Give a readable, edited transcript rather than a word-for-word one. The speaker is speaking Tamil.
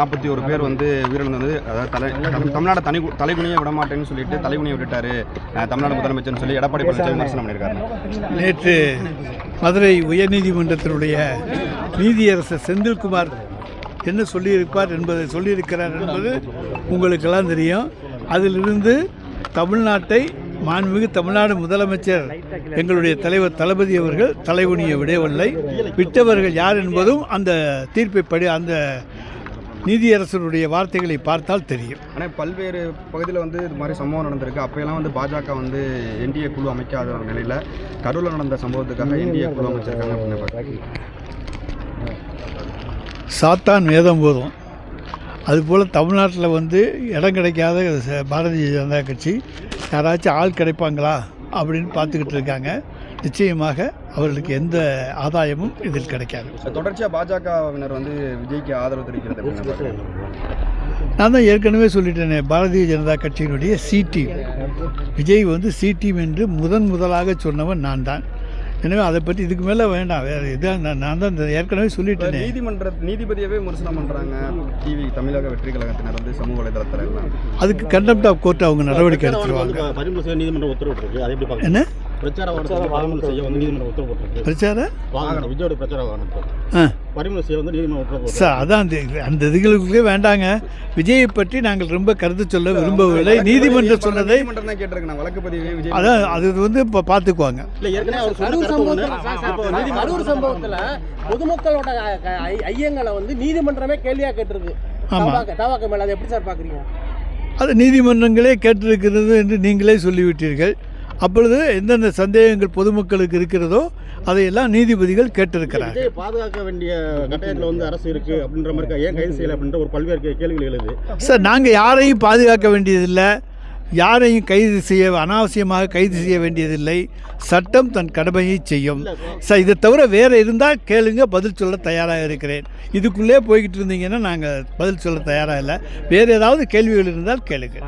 41 பேர் வந்து உயிரிழந்தது. அதாவது தமிழ்நாடு தலைகுனியை விட மாட்டேன்னு சொல்லிட்டு தலைகுனியை விட்டுட்டாரு தமிழ்நாடு முதலமைச்சர்னு சொல்லி எடப்பாடி பழனிசாமி விமர்சனம் பண்ணியிருக்காரு. நேற்று மதுரை உயர்நீதிமன்றத்தினுடைய நீதியரசர் செந்தில்குமார் என்ன சொல்லியிருக்கிறார் என்பது உங்களுக்கெல்லாம் தெரியும். அதிலிருந்து தமிழ்நாட்டை மாண்புமிகு தமிழ்நாடு முதலமைச்சர் எங்களுடைய தலைவர் தளபதி அவர்கள் தலைகுனியை விடவில்லை. விட்டவர்கள் யார் என்பதும் அந்த தீர்ப்பைப்படி அந்த நீதியரசருடைய வார்த்தைகளை பார்த்தால் தெரியும். ஆனால் பல்வேறு பகுதியில் வந்து இது மாதிரி சம்பவம் நடந்திருக்கு. அப்போயெல்லாம் வந்து பாஜக வந்து என்டிஏ குழு அமைக்காத ஒரு நிலையில் கரூரில் நடந்த சம்பவத்துக்காக என்டிஏ குழு அமைச்சிருக்காங்க அப்படின்னு சாத்தான் வேதம் போதும். அதுபோல் தமிழ்நாட்டில் வந்து இடம் கிடைக்காத பாரதிய ஜனதா கட்சி யாராச்சும் ஆள் கிடைப்பாங்களா அப்படின்னு பார்த்துக்கிட்டு இருக்காங்க. நிச்சயமாக அவர்களுக்கு எந்த ஆதாயமும் இதில் கிடைக்காது. தொடர்ச்சியாக பாஜகவினர் வந்து விஜய்க்கு ஆதரவு தெரிவிக்கிறது. நான் தான் ஏற்கனவே சொல்லிட்டேனே, பாரதிய ஜனதா கட்சியினுடைய சி டீம், விஜய் வந்து சி டீம் என்று முதலாக சொன்னவன் நான் தான். எனவே அதை பற்றி இதுக்கு மேலே வேண்டாம். வேறு இதான் நான் தான் ஏற்கனவே சொல்லிட்டேன். நீதிபதியவே விமர்சனம் பண்ணுறாங்க டிவி தமிழக வெற்றி கழகத்தினர் வந்து சமூக வலைதளத்தில் எல்லாம். அதுக்கு கண்டெம்ட் ஆஃப் கோர்ட் அவங்க நடவடிக்கை எடுத்துருவாங்க. நீதிமன்றம் உத்தரவு என்ன பிரச்சார விஜயோட பிரச்சார சார் அதான் அந்த இதுகளுக்குள்ளே வேண்டாங்க. விஜயை பற்றி நாங்கள் ரொம்ப கருத்து சொல்ல விரும்பவில்லை. நீதிமன்றம் சொன்னதை அதான் அது வந்து இப்போ பார்த்துக்குவாங்க. கரூர் சம்பவத்தில் பொதுமக்களோட ஐயங்களை வந்து நீதிமன்றமே கேள்வியாக கேட்டிருக்கு. தவாக்க மேல அதை எப்படி சார் பார்க்குறீங்க? அது நீதிமன்றங்களே கேட்டிருக்கிறது என்று நீங்களே சொல்லிவிட்டீர்கள். அப்பொழுது எந்தெந்த சந்தேகங்கள் பொதுமக்களுக்கு இருக்கிறதோ அதையெல்லாம் நீதிபதிகள் கேட்டிருக்கிறார். பாதுகாக்க வேண்டிய கட்டாயத்தில் வந்து அரசு இருக்குது அப்படின்ற மாதிரி ஏன் கைது செய்யலை அப்படின்ற ஒரு பல்வேறு கேள்விகள் எழுது. சார் நாங்கள் யாரையும் பாதுகாக்க வேண்டியதில்லை, யாரையும் அனாவசியமாக கைது செய்ய வேண்டியதில்லை. சட்டம் தன் கடமையை செய்யும். சார் இதை தவிர வேறு இருந்தால் கேளுங்க, பதில் சொல்ல தயாராக இருக்கிறேன். இதுக்குள்ளே போய்கிட்டு இருந்தீங்கன்னா நாங்கள் பதில் சொல்ல தயாராக இல்லை. வேறு ஏதாவது கேள்விகள் இருந்தால் கேளுங்க.